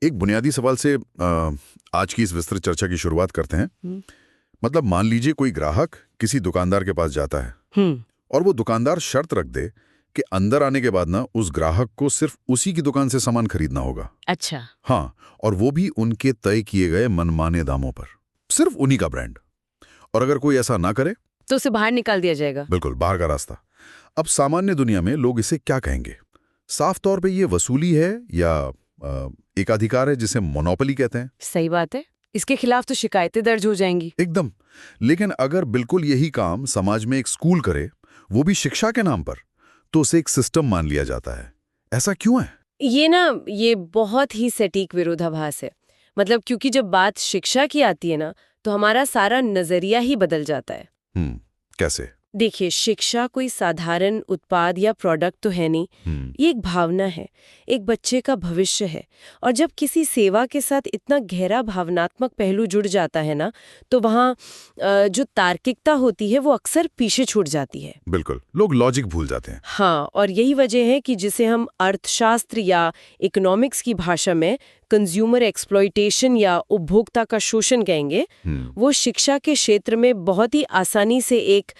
एक बुनियादी सवाल से आज की इस विस्तृत चर्चा की शुरुआत करते हैं। मतलब मान लीजिए कोई ग्राहक किसी दुकानदार के पास जाता है और वो दुकानदार शर्त रख दे कि अंदर आने के बाद ना उस ग्राहक को सिर्फ उसी की दुकान से सामान खरीदना होगा। अच्छा। हाँ, और वो भी उनके तय किए गए मनमाने दामों पर, सिर्फ उन्हीं का ब्रांड। और अगर कोई ऐसा ना करे तो उसे बाहर निकाल दिया जाएगा। बिल्कुल, बाहर का रास्ता। अब सामान्य दुनिया में लोग इसे क्या कहेंगे? साफ तौर पे ये वसूली है या एक अधिकार है जिसे मोनोपोली कहते हैं? सही बात है, इसके खिलाफ तो शिकायतें दर्ज हो जाएंगी। एकदम। लेकिन अगर बिल्कुल यही काम समाज में एक स्कूल करे, वो भी शिक्षा के नाम पर, तो उसे एक सिस्टम मान लिया जाता है। ऐसा क्यों है? ये बहुत ही सटीक विरोधाभास है। मतलब क्योंकि जब बात शिक्षा की आती है ना, तो हमारा सारा नजरिया ही बदल जाता है। कैसे? देखिए, शिक्षा कोई साधारण उत्पाद या प्रोडक्ट तो है नहीं। ये एक भावना है, एक बच्चे का भविष्य है। और जब किसी सेवा के साथ इतना गहरा भावनात्मक पहलू जुड़ जाता है ना, तो वहाँ जो तार्किकता होती है वो अक्सर पीछे छूट जाती है। बिल्कुल, लोग लॉजिक भूल जाते हैं। हाँ, और यही वजह है कि जिसे हम अर्थशास्त्र या इकोनॉमिक्स की भाषा में कंज्यूमर एक्सप्लॉयटेशन या उपभोक्ता का शोषण कहेंगे, वो शिक्षा के क्षेत्र में बहुत ही आसानी से एक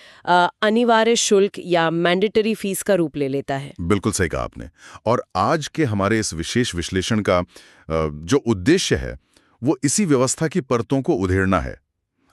अनिवार्य शुल्क या मैंडेटरी फीस का रूप ले लेता है। बिल्कुल सही कहा आपने। और आज के हमारे इस विशेष विश्लेषण का जो उद्देश्य है वो इसी व्यवस्था की परतों को उधेड़ना है।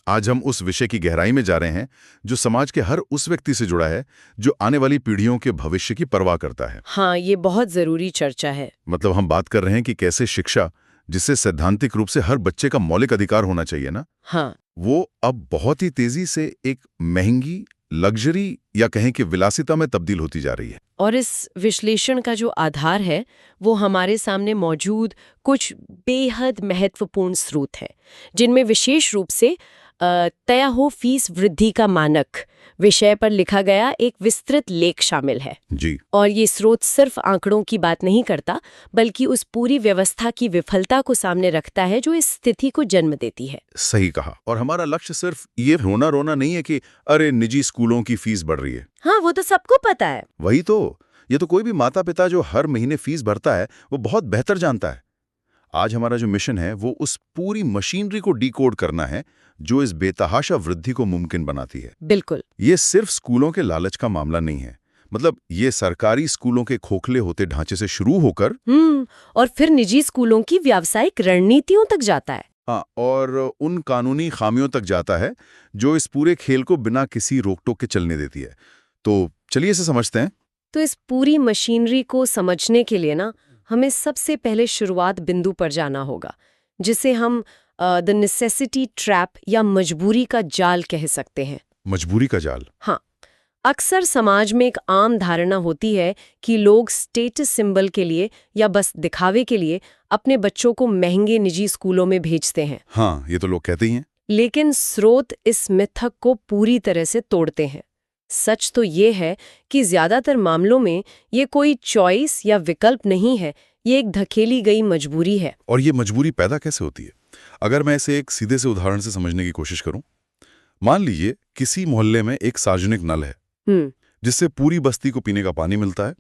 आज हम उस विषय की गहराई में जा रहे हैं जो समाज के हर उस व्यक्ति से जुड़ा है जो आने वाली पीढ़ियों के भविष्य की परवाह करता है। हाँ, ये बहुत जरूरी चर्चा है। मतलब हम बात कर रहे हैं कि कैसे शिक्षा, जिससे सैद्धांतिक रूप से हर बच्चे का मौलिक अधिकार होना चाहिए ना, हाँ, वो अब बहुत ही तेजी से एक महंगी लग्जरी या कहें कि विलासिता में तब्दील होती जा रही है। और इस विश्लेषण का जो आधार है वो हमारे सामने मौजूद कुछ बेहद महत्वपूर्ण स्रोत हैं, जिनमें विशेष रूप से तय हो फीस वृद्धि का मानक विषय पर लिखा गया एक विस्तृत लेख शामिल है जी। और ये स्रोत सिर्फ आंकड़ों की बात नहीं करता, बल्कि उस पूरी व्यवस्था की विफलता को सामने रखता है जो इस स्थिति को जन्म देती है। सही कहा। और हमारा लक्ष्य सिर्फ ये रोना नहीं है कि अरे निजी स्कूलों की फीस बढ़ रही है। हाँ, वो तो सबको पता है। वही तो, ये तो कोई भी माता पिता जो हर महीने फीस भरता है वो बहुत बेहतर जानता है। आज हमारा जो मिशन है वो उस पूरी मशीनरी को डिकोड करना है जो इस बेतहाशा वृद्धि को मुमकिन बनाती है। बिल्कुल। ये सिर्फ स्कूलों के लालच का मामला नहीं है। मतलब ये सरकारी स्कूलों के खोखले होते ढांचे से शुरू होकर और फिर निजी स्कूलों की व्यावसायिक रणनीतियों तक जाता है। हाँ, और उन कानूनी खामियों तक जाता है जो इस पूरे खेल को बिना किसी रोक-टोक के चलने देती है। तो चलिए इसे समझते हैं। तो इस पूरी मशीनरी को समझने के लिए ना, हमें सबसे पहले शुरुआत बिंदु पर जाना होगा, जिसे हम द नेसेसिटी ट्रैप या मजबूरी का जाल कह सकते हैं। मजबूरी का जाल? हाँ, अक्सर समाज में एक आम धारणा होती है कि लोग स्टेटस सिंबल के लिए या बस दिखावे के लिए अपने बच्चों को महंगे निजी स्कूलों में भेजते हैं। हाँ, ये तो लोग कहते ही हैं। लेकिन स्रोत इस मिथक को पूरी तरह से तोड़ते हैं। सच तो ये है कि ज्यादातर मामलों में ये कोई चॉइस या विकल्प नहीं है, ये एक धकेली गई मजबूरी है। और ये मजबूरी पैदा कैसे होती है? अगर मैं इसे एक सीधे से उदाहरण से समझने की कोशिश करूं, मान लीजिए किसी मोहल्ले में एक सार्वजनिक नल है जिससे पूरी बस्ती को पीने का पानी मिलता है।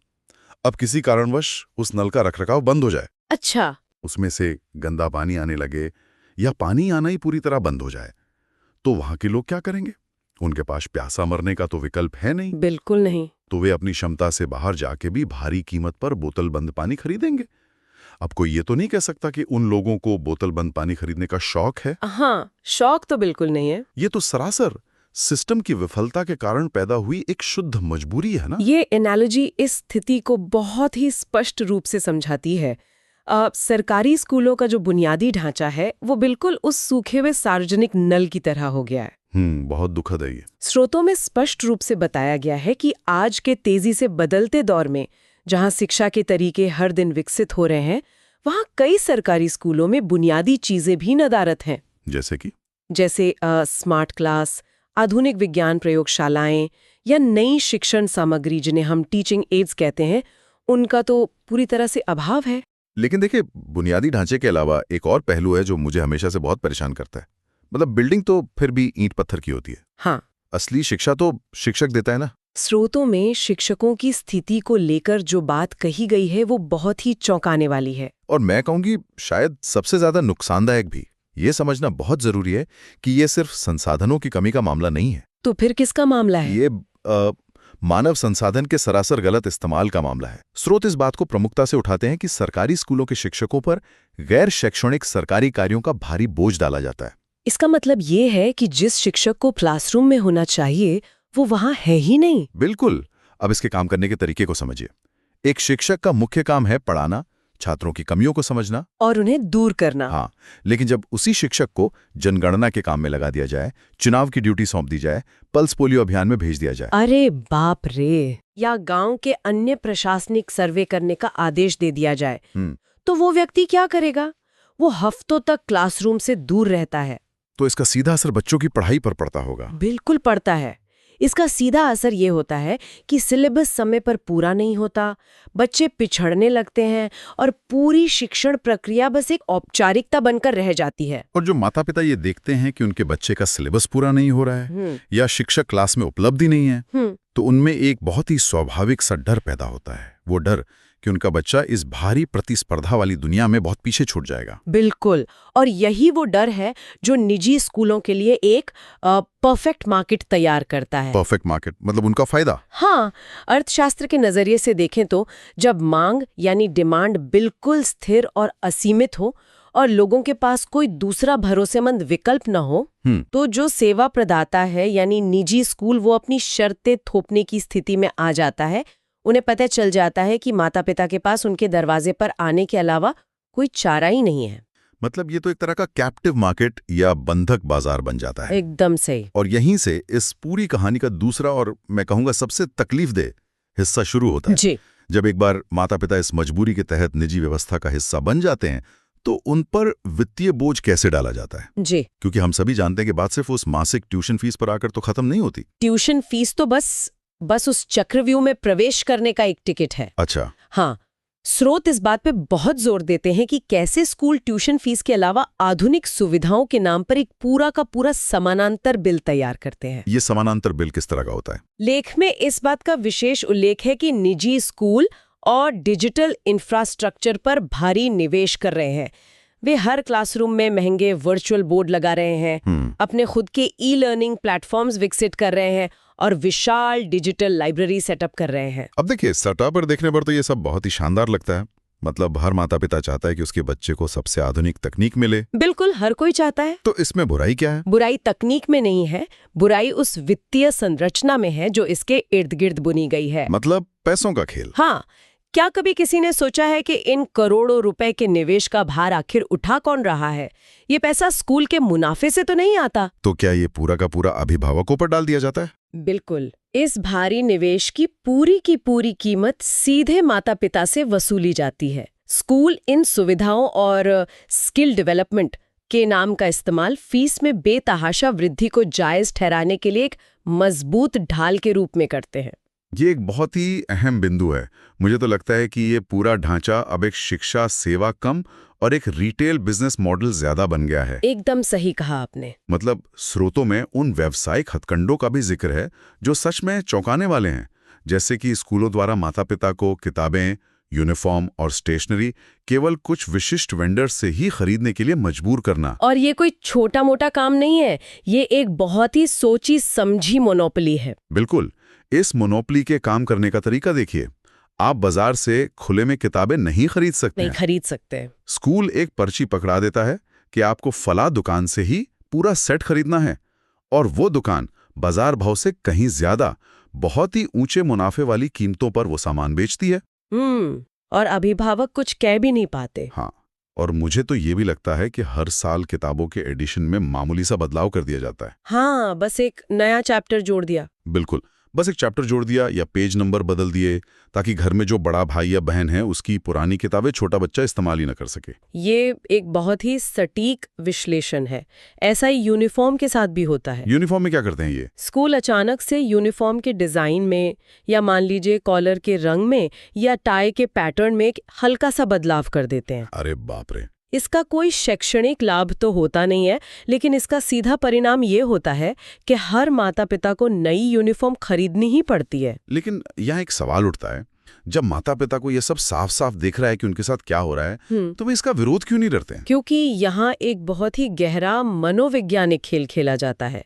अब किसी कारणवश उस नल का रखरखाव बंद हो जाए। अच्छा। उसमें से गंदा पानी आने लगे या पानी आना ही पूरी तरह बंद हो जाए, तो वहां के लोग क्या करेंगे? उनके पास प्यासा मरने का तो विकल्प है नहीं। बिल्कुल नहीं। तो वे अपनी क्षमता से बाहर जाके भी भारी कीमत पर बोतल बंद पानी खरीदेंगे। अब कोई ये तो नहीं कह सकता कि उन लोगों को बोतल बंद पानी खरीदने का शौक है। हाँ, शौक तो बिल्कुल नहीं है। ये तो सरासर सिस्टम की विफलता के कारण पैदा हुई एक शुद्ध मजबूरी है ना। ये एनालॉजी इस स्थिति को बहुत ही स्पष्ट रूप से समझाती है। सरकारी स्कूलों का जो बुनियादी ढांचा है वो बिल्कुल उस सूखे हुए सार्वजनिक नल की तरह हो गया है। बहुत दुखद है ये। स्रोतों में स्पष्ट रूप से बताया गया है कि आज के तेजी से बदलते दौर में जहां शिक्षा के तरीके हर दिन विकसित हो रहे हैं, वहां कई सरकारी स्कूलों में बुनियादी चीजें भी नदारद हैं। जैसे स्मार्ट क्लास, आधुनिक विज्ञान प्रयोगशालाएं या नई शिक्षण सामग्री जिन्हें हम टीचिंग एड्स कहते हैं, उनका तो पूरी तरह से अभाव है। लेकिन देखिए, बुनियादी ढांचे के अलावा एक और पहलू है जो मुझे हमेशा से बहुत परेशान करता है। मतलब बिल्डिंग तो फिर भी ईंट पत्थर की होती है। हाँ, असली शिक्षा तो शिक्षक देता है ना। स्रोतों में शिक्षकों की स्थिति को लेकर जो बात कही गई है वो बहुत ही चौंकाने वाली है। और मैं कहूंगी शायद सबसे ज्यादा नुकसानदायक भी। ये समझना बहुत जरूरी है कि ये सिर्फ संसाधनों की कमी का मामला नहीं है। तो फिर किसका मामला है? ये मानव संसाधन के सरासर गलत इस्तेमाल का मामला है। स्रोत इस बात को प्रमुखता से उठाते हैं कि सरकारी स्कूलों के शिक्षकों पर गैर शैक्षणिक सरकारी कार्यों का भारी बोझ डाला जाता है। इसका मतलब ये है कि जिस शिक्षक को क्लासरूम में होना चाहिए वो वहां है ही नहीं। बिल्कुल। अब इसके काम करने के तरीके को समझिए। एक शिक्षक का मुख्य काम है पढ़ाना, छात्रों की कमियों को समझना और उन्हें दूर करना। हाँ, लेकिन जब उसी शिक्षक को जनगणना के काम में लगा दिया जाए, चुनाव की ड्यूटी सौंप दी जाए, पल्स पोलियो अभियान में भेज दिया जाए, अरे बाप रे, या गांव के अन्य प्रशासनिक सर्वे करने का आदेश दे दिया जाए, तो वो व्यक्ति क्या करेगा? वो हफ्तों तक क्लासरूम से दूर रहता है। तो इसका सीधा असर बच्चों की पढ़ाई पर पड़ता होगा। बिल्कुल पड़ता है। इसका सीधा असर ये होता है कि सिलेबस समय पर पूरा नहीं होता, बच्चे पिछड़ने लगते हैं और पूरी शिक्षण प्रक्रिया बस एक औपचारिकता बनकर रह जाती है। और जो माता पिता ये देखते हैं कि उनके बच्चे का सिलेबस पूरा नहीं हो रहा है या शिक्षक क्लास में उपलब्ध ही नहीं है, तो उनमें एक बहुत ही स्वाभाविक सा डर पैदा होता है। वो डर कि उनका बच्चा इस भारी प्रतिस्पर्धा वाली दुनिया में बहुत पीछे छूट जाएगा। बिल्कुल। और यही वो डर है जो निजी स्कूलों के लिए एक परफेक्ट मार्केट तैयार करता है। परफेक्ट मार्केट मतलब उनका फायदा? हाँ, अर्थशास्त्र के नजरिए से देखें तो जब मांग यानी डिमांड बिल्कुल स्थिर और असीमित हो और लोगों के पास कोई दूसरा भरोसेमंद विकल्प न हो, तो जो सेवा प्रदाता है यानी निजी स्कूल वो अपनी शर्तें थोपने की स्थिति में आ जाता है। उन्हें पता चल जाता है कि माता पिता के पास उनके दरवाजे पर आने के अलावा कोई चारा ही नहीं है। मतलब ये तो एक तरह का कैप्टिव मार्केट या बंधक बाजार बन जाता है। एकदम सही। और यहीं से इस पूरी कहानी का दूसरा और मैं कहूंगा सबसे तकलीफदेह हिस्सा शुरू होता है। जी। जब एक बार माता पिता इस मजबूरी के तहत निजी व्यवस्था का हिस्सा बन जाते हैं तो उन पर वित्तीय बोझ कैसे डाला जाता है? जी। क्योंकि हम सभी जानते हैं कि बात सिर्फ उस मासिक ट्यूशन फीस पर आकर तो खत्म नहीं होती। ट्यूशन फीस तो बस उस चक्रव्यूह में प्रवेश करने का एक टिकट है। अच्छा। हाँ, स्रोत इस बात पे बहुत जोर देते हैं कि कैसे स्कूल ट्यूशन फीस के अलावा आधुनिक सुविधाओं के नाम पर एक पूरा का पूरा समानांतर बिल तैयार करते हैं। ये समानांतर बिल किस तरह का होता है? लेख में इस बात का विशेष उल्लेख है कि निजी स्कूल और डिजिटल इंफ्रास्ट्रक्चर पर भारी निवेश कर रहे हैं। वे हर क्लासरूम में महंगे वर्चुअल बोर्ड लगा रहे हैं, अपने खुद के ई लर्निंग प्लेटफॉर्म्स विकसित कर रहे हैं और विशाल डिजिटल लाइब्रेरी सेटअप कर रहे हैं। अब देखिए, सेटअप पर देखने पर तो ये सब बहुत ही शानदार लगता है। मतलब हर माता पिता चाहता है कि उसके बच्चे को सबसे आधुनिक तकनीक मिले। बिल्कुल, हर कोई चाहता है। तो इसमें बुराई क्या है? बुराई तकनीक में नहीं है, बुराई उस वित्तीय संरचना में है जो इसके इर्द गिर्द बुनी गई है। मतलब पैसों का खेल। हाँ, क्या कभी किसी ने सोचा है कि इन करोड़ों रुपए के निवेश का भार आखिर उठा कौन रहा है? ये पैसा स्कूल के मुनाफे से तो नहीं आता। तो क्या ये पूरा का पूरा अभिभावकों पर डाल दिया जाता है? बिल्कुल। इस भारी निवेश की पूरी कीमत सीधे माता पिता से वसूली जाती है। स्कूल इन सुविधाओं और स्किल डेवलपमेंट के नाम का इस्तेमाल फीस में बेतहाशा वृद्धि को जायज ठहराने के लिए एक मजबूत ढाल के रूप में करते हैं। ये एक बहुत ही अहम बिंदु है। मुझे तो लगता है कि ये पूरा ढांचा अब एक शिक्षा सेवा कम और एक रिटेल बिजनेस मॉडल ज्यादा बन गया है। एकदम सही कहा आपने। मतलब स्रोतों में उन व्यावसायिक हथकंडों का भी जिक्र है जो सच में चौंकाने वाले हैं, जैसे कि स्कूलों द्वारा माता पिता को किताबें, यूनिफॉर्म और स्टेशनरी केवल कुछ विशिष्ट वेंडर्स से ही खरीदने के लिए मजबूर करना। और ये कोई छोटा मोटा काम नहीं है, ये एक बहुत ही सोची समझी मोनोपोली है। बिल्कुल। इस मोनोपोली के काम करने का तरीका देखिए। आप बाजार से खुले में किताबें नहीं खरीद सकते। नहीं खरीद सकते। स्कूल एक पर्ची पकड़ा देता है कि आपको फला दुकान से ही पूरा सेट खरीदना है, और वो दुकान बाजार भाव से कहीं ज्यादा बहुत ही ऊंचे मुनाफे वाली कीमतों पर वो सामान बेचती है। और अभिभावक कुछ कह भी नहीं पाते। हाँ, और मुझे तो ये भी लगता है कि हर साल किताबों के एडिशन में मामूली सा बदलाव कर दिया जाता है। हाँ, बस एक नया चैप्टर जोड़ दिया। बिल्कुल, बस एक चैप्टर जोड़ दिया या पेज नंबर बदल दिए ताकि घर में जो बड़ा भाई या बहन है उसकी पुरानी किताबें छोटा बच्चा इस्तेमाल ही न कर सके। ये एक बहुत ही सटीक विश्लेषण है। ऐसा ही यूनिफॉर्म के साथ भी होता है। यूनिफॉर्म में क्या करते हैं ये? स्कूल अचानक से यूनिफॉर्म के डिजाइन में या मान लीजिए कॉलर के रंग में या टाई के पैटर्न में एक हल्का सा बदलाव कर देते हैं। अरे बाप रे! इसका कोई शैक्षणिक लाभ तो होता नहीं है, लेकिन इसका सीधा परिणाम ये होता है कि हर माता पिता को नई यूनिफॉर्म खरीदनी ही पड़ती है। लेकिन यहाँ एक सवाल उठता है, जब माता पिता को ये सब साफ साफ दिख रहा है कि उनके साथ क्या हो रहा है, तो वे इसका विरोध क्यों नहीं करते हैं? क्योंकि यहाँ एक बहुत ही गहरा मनोवैज्ञानिक खेल खेला जाता है।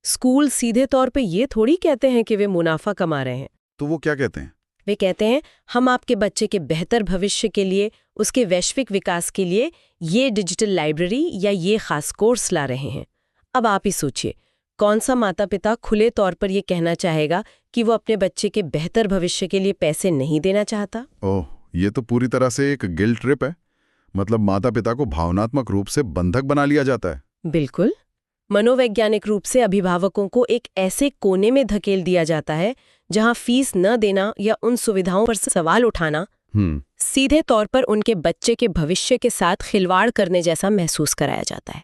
स्कूल सीधे तौर पे ये थोड़ी कहते हैं कि वे मुनाफा कमा रहे हैं। तो वो क्या कहते हैं? वे कहते हैं, हम आपके बच्चे के बेहतर भविष्य के लिए, उसके वैश्विक विकास के लिए ये डिजिटल लाइब्रेरी या ये खास कोर्स ला रहे हैं। अब आप ही सोचिए, कौन सा माता पिता खुले तौर पर ये कहना चाहेगा कि वो अपने बच्चे के बेहतर भविष्य के लिए पैसे नहीं देना चाहता? ओह, ये तो पूरी तरह से एक गिल्ट ट्रिप है। मतलब माता पिता को भावनात्मक रूप से बंधक बना लिया जाता है। बिल्कुल। मनोवैज्ञानिक रूप से अभिभावकों को एक ऐसे कोने में धकेल दिया जाता है जहां फीस न देना या उन सुविधाओं पर सवाल उठाना सीधे तौर पर उनके बच्चे के भविष्य के साथ खिलवाड़ करने जैसा महसूस कराया जाता है।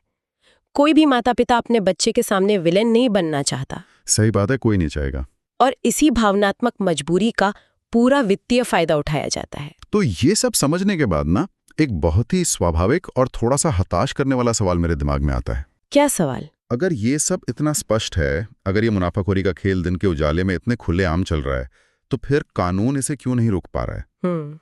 कोई भी माता पिता अपने बच्चे के सामने विलेन नहीं बनना चाहता। सही बात है, कोई नहीं चाहेगा। और इसी भावनात्मक मजबूरी का पूरा वित्तीय फायदा उठाया जाता है। तो ये सब समझने के बाद ना, एक बहुत ही स्वाभाविक और थोड़ा सा हताश करने वाला सवाल मेरे दिमाग में आता है। क्या सवाल? अगर ये सब इतना स्पष्ट है, अगर ये मुनाफाखोरी का खेल दिन के उजाले में इतने खुलेआम चल रहा है, तो फिर कानून इसे क्यों नहीं रोक पा रहा है?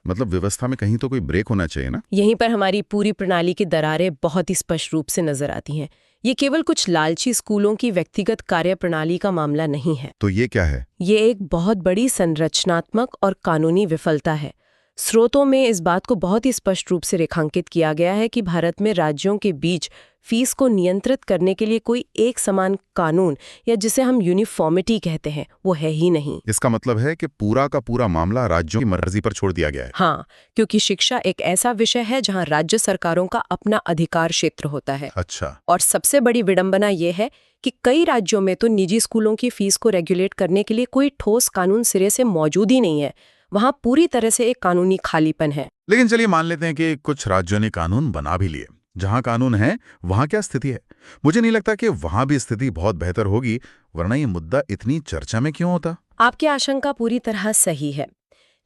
मतलब व्यवस्था में कहीं तो कोई ब्रेक होना चाहिए ना? यहीं पर हमारी पूरी प्रणाली की दरारें बहुत ही स्पष्ट रूप से नजर आती हैं। ये केवल कुछ लालची स्कूलों की व्यक्तिगत कार्यप्रणाली का मामला नहीं है। तो ये क्या है? ये एक बहुत बड़ी संरचनात्मक और कानूनी विफलता है। स्रोतों में इस बात को बहुत ही स्पष्ट रूप से रेखांकित किया गया है कि भारत में राज्यों के बीच फीस को नियंत्रित करने के लिए कोई एक समान कानून, या जिसे हम यूनिफॉर्मिटी कहते हैं, वो है ही नहीं। इसका मतलब है कि पूरा का पूरा मामला राज्यों की मर्जी पर छोड़ दिया गया है। हाँ, क्योंकि शिक्षा एक ऐसा विषय है जहाँ राज्य सरकारों का अपना अधिकार क्षेत्र होता है। अच्छा। और सबसे बड़ी विडंबना ये है कि कई राज्यों में तो निजी स्कूलों की फीस को रेगुलेट करने के लिए कोई ठोस कानून सिरे से मौजूद ही नहीं है। वहाँ पूरी तरह से एक कानूनी खालीपन है। लेकिन चलिए मान लेते हैं कि कुछ राज्यों ने कानून बना भी लिए। जहां कानून है वहां क्या स्थिति है? मुझे नहीं लगता कि वहां भी स्थिति बहुत बेहतर होगी, वरना ये मुद्दा इतनी चर्चा में क्यों होता? आपकी आशंका पूरी तरह सही है।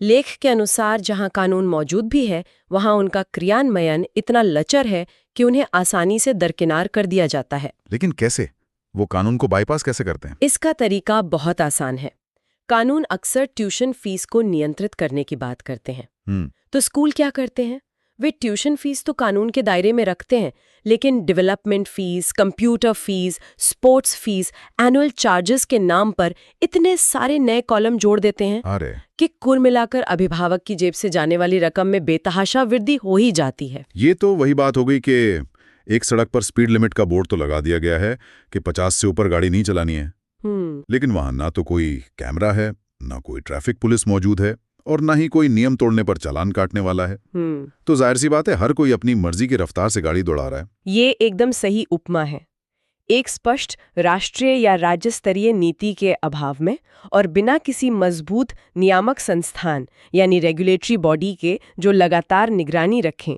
लेख के अनुसार जहां कानून मौजूद भी है, वहां उनका क्रियान्वयन इतना लचर है कि उन्हें आसानी से दरकिनार कर दिया जाता है। लेकिन कैसे? वो कानून को बाईपास कैसे करते हैं? इसका तरीका बहुत आसान है। कानून अक्सर ट्यूशन फीस को नियंत्रित करने की बात करते हैं। तो स्कूल क्या करते हैं? वे ट्यूशन फीस तो कानून के दायरे में रखते हैं, लेकिन development fees, computer fees, sports fees, annual charges के नाम पर इतने सारे नए कॉलम जोड़ देते हैं कि कुल मिलाकर अभिभावक की जेब से जाने वाली रकम में बेतहाशा वृद्धि हो ही जाती है। ये तो वही बात हो गई कि एक सड़क पर स्पीड लिमिट का बोर्ड तो लगा दिया गया है कि 50 से ऊपर गाड़ी नहीं चलानी है, लेकिन वहां ना तो कोई कैमरा है, ना कोई ट्रैफिक पुलिस मौजूद है, और ना ही कोई नियम तोड़ने पर चालान काटने वाला है। तो जाहिर सी बात है, हर कोई अपनी मर्जी की रफ्तार से गाड़ी दौड़ा रहा है। ये एकदम सही उपमा है। एक स्पष्ट राष्ट्रीय या राज्य स्तरीय नीति के अभाव में और बिना किसी मजबूत नियामक संस्थान यानी रेगुलेटरी बॉडी के जो लगातार निगरानी रखें,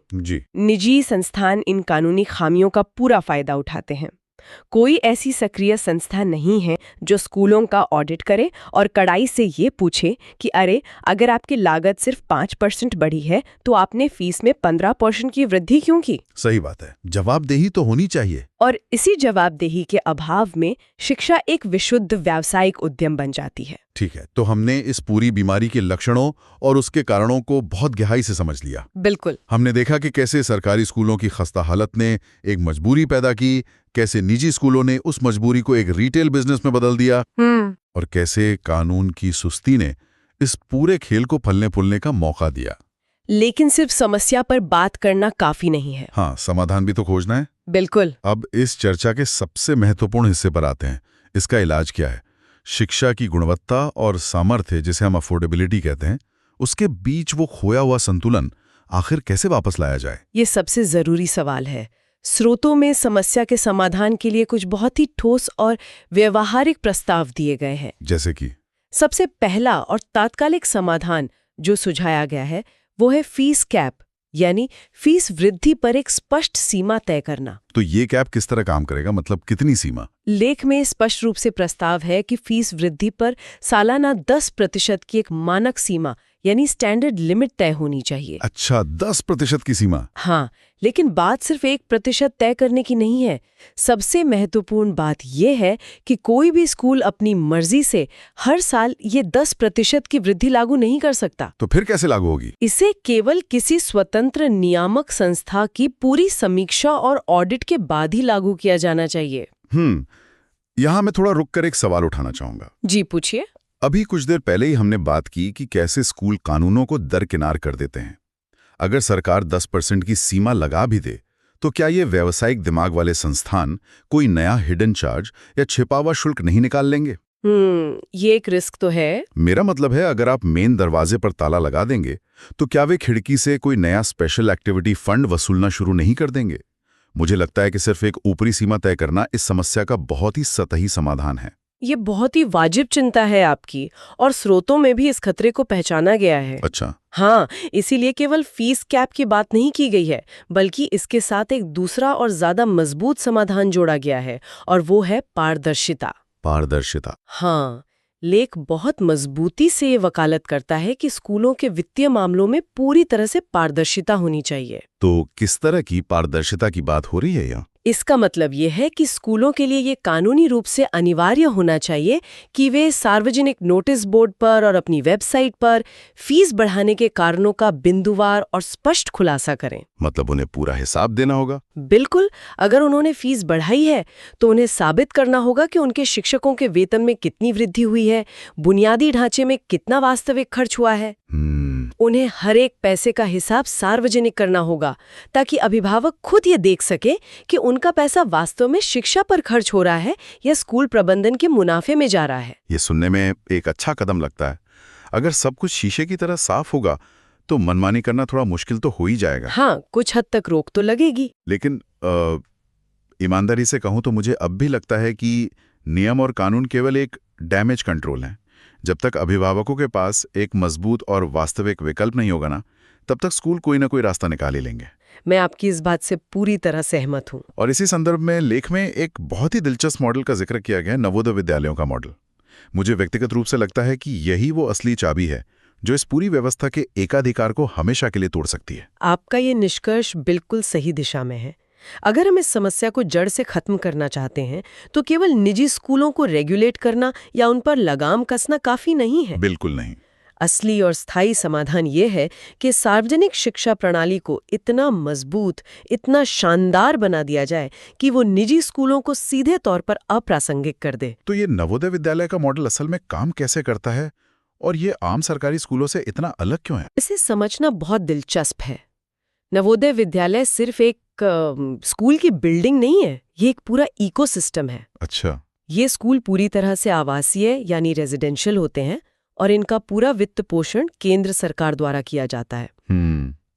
निजी संस्थान इन कानूनी खामियों का पूरा फायदा उठाते हैं। कोई ऐसी सक्रिय संस्था नहीं है जो स्कूलों का ऑडिट करे और कड़ाई से ये पूछे कि अरे, अगर आपकी लागत सिर्फ 5% बढ़ी है तो आपने फीस में 15% की वृद्धि क्यों की? सही बात है, जवाबदेही तो होनी चाहिए। और इसी जवाबदेही के अभाव में शिक्षा एक विशुद्ध व्यावसायिक उद्यम बन जाती है। ठीक है, तो हमने इस पूरी बीमारी के लक्षणों और उसके कारणों को बहुत गहराई से समझ लिया। बिल्कुल। हमने देखा कि कैसे सरकारी स्कूलों की खस्ता हालत ने एक मजबूरी पैदा की, कैसे निजी स्कूलों ने उस मजबूरी को एक रिटेल बिजनेस में बदल दिया, और कैसे कानून की सुस्ती ने इस पूरे खेल को फलने फूलने का मौका दिया। लेकिन सिर्फ समस्या पर बात करना काफी नहीं है। हाँ, समाधान भी तो खोजना है। बिल्कुल। अब इस चर्चा के सबसे महत्वपूर्ण हिस्से पर आते हैं। इसका इलाज क्या है? शिक्षा की गुणवत्ता और सामर्थ्य, जिसे हम अफोर्डेबिलिटी कहते हैं, उसके बीच वो खोया हुआ संतुलन आखिर कैसे वापस लाया जाए? ये सबसे जरूरी सवाल है। स्रोतों में समस्या के समाधान के लिए कुछ बहुत ही ठोस और व्यवहारिक प्रस्ताव दिए गए हैं। जैसे कि सबसे पहला और तात्कालिक समाधान जो सुझाया गया है वो है फीस कैप, यानी फीस वृद्धि पर एक स्पष्ट सीमा तय करना। तो ये कैप किस तरह काम करेगा? मतलब कितनी सीमा? लेख में स्पष्ट रूप से प्रस्ताव है कि फीस वृद्धि पर सालाना 10% की एक मानक सीमा यानी स्टैंडर्ड लिमिट तय होनी चाहिए। अच्छा, 10% की सीमा। हाँ, लेकिन बात सिर्फ 1% तय करने की नहीं है। सबसे महत्वपूर्ण बात यह है कि कोई भी स्कूल अपनी मर्जी से हर साल ये 10% की वृद्धि लागू नहीं कर सकता। तो फिर कैसे लागू होगी? इसे केवल किसी स्वतंत्र नियामक संस्था की पूरी समीक्षा और ऑडिट के बाद ही लागू किया जाना चाहिए। यहाँ मैं थोड़ा रुक कर एक सवाल उठाना चाहूंगा। जी पूछिए। अभी कुछ देर पहले ही हमने बात की कि कैसे स्कूल कानूनों को दरकिनार कर देते हैं। अगर सरकार 10% की सीमा लगा भी दे, तो क्या ये व्यावसायिक दिमाग वाले संस्थान कोई नया हिडन चार्ज या छिपा हुआ शुल्क नहीं निकाल लेंगे? ये एक रिस्क तो है। मेरा मतलब है, अगर आप मेन दरवाजे पर ताला लगा देंगे, तो क्या वे खिड़की से कोई नया स्पेशल एक्टिविटी फंड वसूलना शुरू नहीं कर देंगे? मुझे लगता है कि सिर्फ एक ऊपरी सीमा तय करना इस समस्या का बहुत ही सतही समाधान है। ये बहुत ही वाजिब चिंता है आपकी, और स्रोतों में भी इस खतरे को पहचाना गया है। अच्छा। हाँ, इसीलिए केवल फीस कैप की बात नहीं की गई है, बल्कि इसके साथ एक दूसरा और ज्यादा मजबूत समाधान जोड़ा गया है, और वो है पारदर्शिता। पारदर्शिता। हाँ, लेख बहुत मजबूती से ये वकालत करता है कि स्कूलों के वित्तीय मामलों में पूरी तरह से पारदर्शिता होनी चाहिए। तो किस तरह की पारदर्शिता की बात हो रही है यहाँ? इसका मतलब ये है कि स्कूलों के लिए ये कानूनी रूप से अनिवार्य होना चाहिए कि वे सार्वजनिक नोटिस बोर्ड पर और अपनी वेबसाइट पर फीस बढ़ाने के कारणों का बिंदुवार और स्पष्ट खुलासा करें। मतलब उन्हें पूरा हिसाब देना होगा? बिल्कुल। अगर उन्होंने फीस बढ़ाई है तो उन्हें साबित करना होगा कि उनके शिक्षकों के वेतन में कितनी वृद्धि हुई है, बुनियादी ढांचे में कितना वास्तविक खर्च हुआ है। उन्हें हर एक पैसे का हिसाब सार्वजनिक करना होगा, ताकि अभिभावक खुद ये देख सके कि उनका पैसा वास्तव में शिक्षा पर खर्च हो रहा है या स्कूल प्रबंधन के मुनाफे में जा रहा है। ये सुनने में एक अच्छा कदम लगता है। अगर सब कुछ शीशे की तरह साफ होगा, तो मनमानी करना थोड़ा मुश्किल तो हो ही जाएगा। हाँ, कुछ हद तक रोक तो लगेगी। लेकिन ईमानदारी से कहूं तो मुझे अब भी लगता है कि नियम और कानून केवल एक डैमेज कंट्रोल है। जब तक अभिभावकों के पास एक मजबूत और वास्तविक विकल्प नहीं होगा ना, तब तक स्कूल कोई ना कोई रास्ता निकाल ही लेंगे। मैं आपकी इस बात से पूरी तरह सहमत हूँ। और इसी संदर्भ में लेख में एक बहुत ही दिलचस्प मॉडल का जिक्र किया गया है, नवोदय विद्यालयों का मॉडल। मुझे व्यक्तिगत रूप से लगता है कि यही वो असली चाबी है जो इस पूरी व्यवस्था के एकाधिकार को हमेशा के लिए तोड़ सकती है। आपका ये निष्कर्ष बिल्कुल सही दिशा में है। अगर हम इस समस्या को जड़ से खत्म करना चाहते हैं तो केवल निजी स्कूलों को रेगुलेट करना या उन पर लगाम कसना काफी नहीं है। बिल्कुल नहीं। असली और स्थायी समाधान ये है कि सार्वजनिक शिक्षा प्रणाली को इतना मजबूत, इतना शानदार बना दिया जाए कि वो निजी स्कूलों को सीधे तौर पर अप्रासंगिक कर दे। तो ये नवोदय विद्यालय का मॉडल असल में काम कैसे करता है और ये आम सरकारी स्कूलों से इतना अलग क्यों है? इसे समझना बहुत दिलचस्प है। नवोदय विद्यालय सिर्फ एक स्कूल की बिल्डिंग नहीं है, ये एक पूरा इकोसिस्टम है। अच्छा। ये स्कूल पूरी तरह से आवासीय यानी रेजिडेंशियल होते हैं और इनका पूरा वित्त पोषण केंद्र सरकार द्वारा किया जाता है।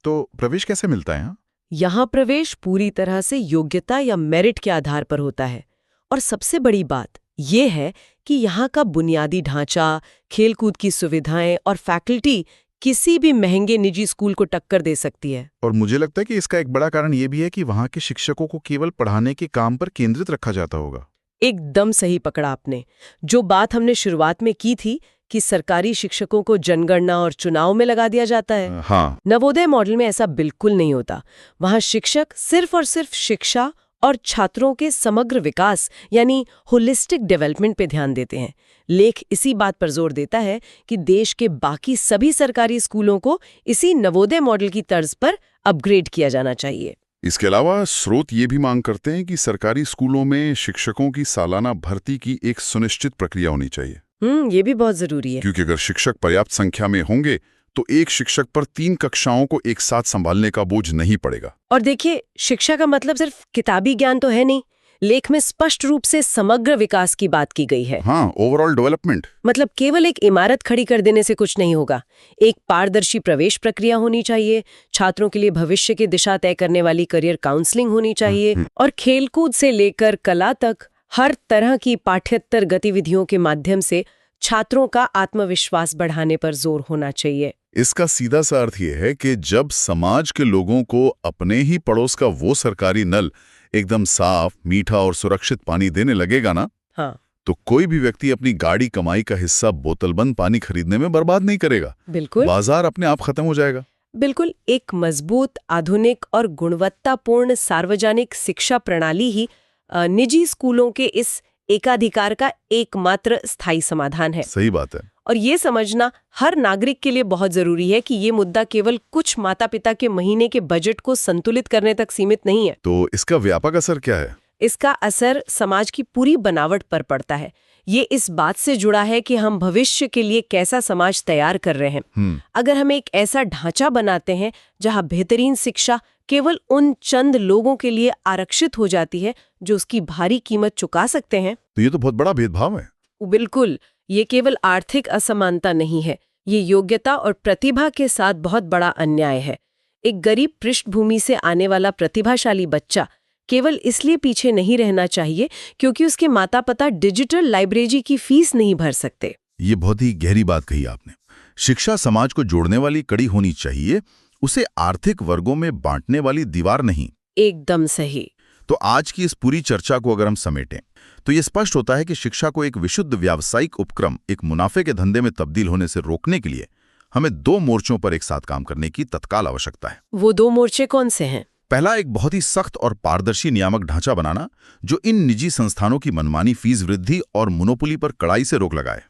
तो प्रवेश कैसे मिलता है? यहाँ प्रवेश पूरी तरह से योग्यता या मेरिट के आधार पर होता है। और सबसे बड़ी बात ये है कि यहाँ का बुनियादी ढांचा, खेलकूद की सुविधाएं और फैकल्टी किसी भी महंगे निजी स्कूल को टक्कर दे सकती है। और मुझे लगता है कि इसका एक बड़ा कारण ये भी है कि वहाँ के शिक्षकों को केवल पढ़ाने के काम पर केंद्रित रखा जाता होगा। एकदम सही पकड़ा आपने। जो बात हमने शुरुआत में की थी कि सरकारी शिक्षकों को जनगणना और चुनाव में लगा दिया जाता है, हाँ। नवोदय मॉडल में ऐसा बिल्कुल नहीं होता। वहाँ शिक्षक सिर्फ और सिर्फ शिक्षा और छात्रों के समग्र विकास यानी होलिस्टिक डेवलपमेंट पे ध्यान देते हैं। लेख इसी बात पर जोर देता है कि देश के बाकी सभी सरकारी स्कूलों को इसी नवोदय मॉडल की तर्ज पर अपग्रेड किया जाना चाहिए। इसके अलावा स्रोत ये भी मांग करते हैं कि सरकारी स्कूलों में शिक्षकों की सालाना भर्ती की एक सुनिश्चित प्रक्रिया होनी चाहिए। ये भी बहुत जरूरी है, क्योंकि अगर शिक्षक पर्याप्त संख्या में होंगे तो एक शिक्षक पर 3 कक्षाओं को एक साथ संभालने का बोझ नहीं पड़ेगा। और देखिए, शिक्षा का मतलब सिर्फ किताबी ज्ञान तो है नहीं। लेख में स्पष्ट रूप से समग्र विकास की बात की गई है। हाँ, ओवरऑल डेवलपमेंट। मतलब केवल एक इमारत खड़ी कर देने से कुछ नहीं होगा। एक पारदर्शी प्रवेश प्रक्रिया होनी चाहिए, छात्रों के लिए भविष्य की दिशा तय करने वाली करियर काउंसलिंग होनी चाहिए, और खेलकूद से लेकर कला तक हर तरह की पाठ्येतर गतिविधियों के माध्यम से छात्रों का आत्मविश्वास बढ़ाने पर जोर होना चाहिए। इसका सीधा सा अर्थ ये है कि जब समाज के लोगों को अपने ही पड़ोस का वो सरकारी नल एकदम साफ, मीठा और सुरक्षित पानी देने लगेगा ना, हाँ, तो कोई भी व्यक्ति अपनी गाड़ी कमाई का हिस्सा बोतलबंद पानी खरीदने में बर्बाद नहीं करेगा। बिल्कुल बाजार अपने आप खत्म हो जाएगा। बिल्कुल। एक मजबूत, आधुनिक और गुणवत्तापूर्ण सार्वजनिक शिक्षा प्रणाली ही निजी स्कूलों के इस एकाधिकार का एकमात्र स्थायी समाधान है। सही बात है। और ये समझना हर नागरिक के लिए बहुत जरूरी है कि ये मुद्दा केवल कुछ माता-पिता के महीने के बजट को संतुलित करने तक सीमित नहीं है। तो इसका व्यापक असर क्या है? इसका असर समाज की पूरी बनावट पर पड़ता है। ये इस बात से जुड़ा है कि हम भविष्य के लिए कैसा समाज तैयार कर रहे हैं। अगर हम एक ऐसा ढांचा बनाते हैं जहां बेहतरीन शिक्षा केवल उन चंद लोगों के लिए आरक्षित हो जाती है जो उसकी भारी कीमत चुका सकते हैं, तो ये तो बहुत बड़ा भेदभाव है। बिल्कुल, ये केवल आर्थिक असमानता नहीं है, ये योग्यता और प्रतिभा के साथ बहुत बड़ा अन्याय है। एक गरीब पृष्ठभूमि से आने वाला प्रतिभाशाली बच्चा केवल इसलिए पीछे नहीं रहना चाहिए क्योंकि उसके माता पिता डिजिटल लाइब्रेरी की फीस नहीं भर सकते। ये बहुत ही गहरी बात कही आपने। शिक्षा समाज को जोड़ने वाली कड़ी होनी चाहिए, उसे आर्थिक वर्गों में बांटने वाली दीवार नहीं। एकदम सही। तो आज की इस पूरी चर्चा को अगर हम समेटें तो ये स्पष्ट होता है कि शिक्षा को एक विशुद्ध व्यावसायिक उपक्रम, एक मुनाफे के धंधे में तब्दील होने से रोकने के लिए हमें 2 मोर्चों पर एक साथ काम करने की तत्काल आवश्यकता है। वो 2 मोर्चे कौन से हैं? पहला, एक बहुत ही सख्त और पारदर्शी नियामक ढांचा बनाना जो इन निजी संस्थानों की मनमानी फीस वृद्धि और मोनोपोली पर कड़ाई से रोक लगाए।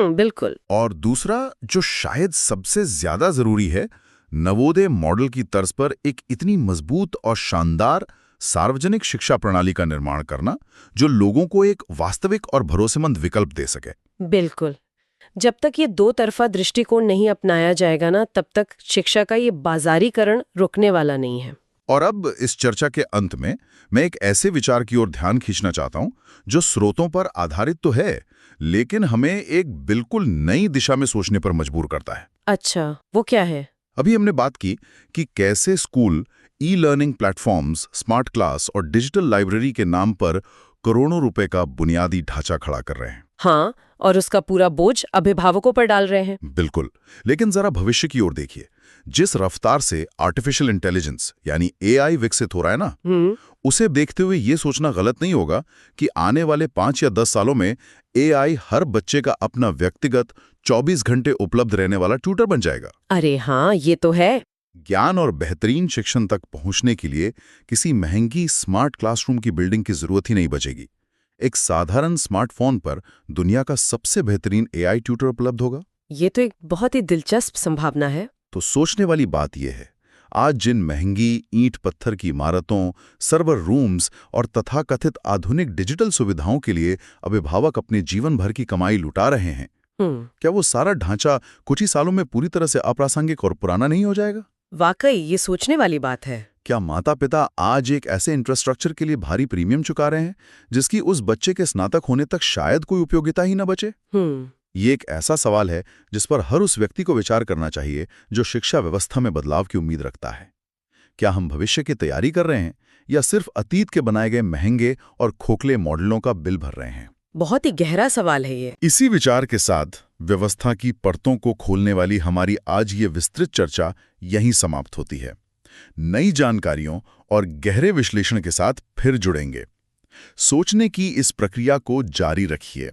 बिल्कुल। और दूसरा, जो शायद सबसे ज्यादा जरूरी है, नवोदय मॉडल की तर्ज पर एक इतनी मजबूत और शानदार सार्वजनिक शिक्षा प्रणाली का निर्माण करना जो लोगों को एक वास्तविक और भरोसेमंद विकल्प दे सके। बिल्कुल। जब तक ये 2 तरफा दृष्टिकोण नहीं अपनाया जाएगा ना, तब तक शिक्षा का ये बाजारीकरण रुकने वाला नहीं है। और अब इस चर्चा के अंत में मैं एक ऐसे विचार की ओर ध्यान खींचना चाहता हूं जो स्रोतों पर आधारित तो है, लेकिन हमें एक बिल्कुल नई दिशा में सोचने पर मजबूर करता है। अच्छा, वो क्या है? अभी हमने बात की कि कैसे school e-learning platforms, smart class और डिजिटल लाइब्रेरी के नाम पर करोड़ों रुपए का बुनियादी ढांचा खड़ा कर रहे हैं। हाँ, और उसका पूरा बोझ अभिभावकों पर डाल रहे हैं। बिल्कुल। लेकिन जरा भविष्य की ओर देखिए। जिस रफ्तार से आर्टिफिशियल इंटेलिजेंस यानी एआई विकसित हो रहा है ना, उसे देखते हुए ये सोचना गलत नहीं होगा कि आने वाले 5 या 10 सालों में एआई हर बच्चे का अपना व्यक्तिगत 24 घंटे उपलब्ध रहने वाला ट्यूटर बन जाएगा। अरे हाँ, ये तो है। ज्ञान और बेहतरीन शिक्षण तक पहुंचने के लिए किसी महंगी स्मार्ट क्लासरूम की बिल्डिंग की जरूरत ही नहीं बचेगी। एक साधारण स्मार्टफोन पर दुनिया का सबसे बेहतरीन एआई ट्यूटर उपलब्ध होगा। ये तो एक बहुत ही दिलचस्प संभावना है। तो सोचने वाली बात यह है, आज जिन महंगी ईंट पत्थर की इमारतों, सर्वर रूम्स और तथाकथित आधुनिक डिजिटल सुविधाओं के लिए अभिभावक अपने जीवन भर की कमाई लुटा रहे हैं, क्या वो सारा ढांचा कुछ ही सालों में पूरी तरह से अप्रासंगिक और पुराना नहीं हो जाएगा? वाकई ये सोचने वाली बात है। क्या माता पिता आज एक ऐसे इंफ्रास्ट्रक्चर के लिए भारी प्रीमियम चुका रहे हैं जिसकी उस बच्चे के स्नातक होने तक शायद कोई उपयोगिता ही न बचे? ये एक ऐसा सवाल है जिस पर हर उस व्यक्ति को विचार करना चाहिए जो शिक्षा व्यवस्था में बदलाव की उम्मीद रखता है। क्या हम भविष्य की तैयारी कर रहे हैं या सिर्फ अतीत के बनाए गए महंगे और खोखले मॉडलों का बिल भर रहे हैं? बहुत ही गहरा सवाल है ये। इसी विचार के साथ व्यवस्था की परतों को खोलने वाली हमारी आज ये विस्तृत चर्चा यहीं समाप्त होती है। नई जानकारियों और गहरे विश्लेषण के साथ फिर जुड़ेंगे। सोचने की इस प्रक्रिया को जारी रखिए।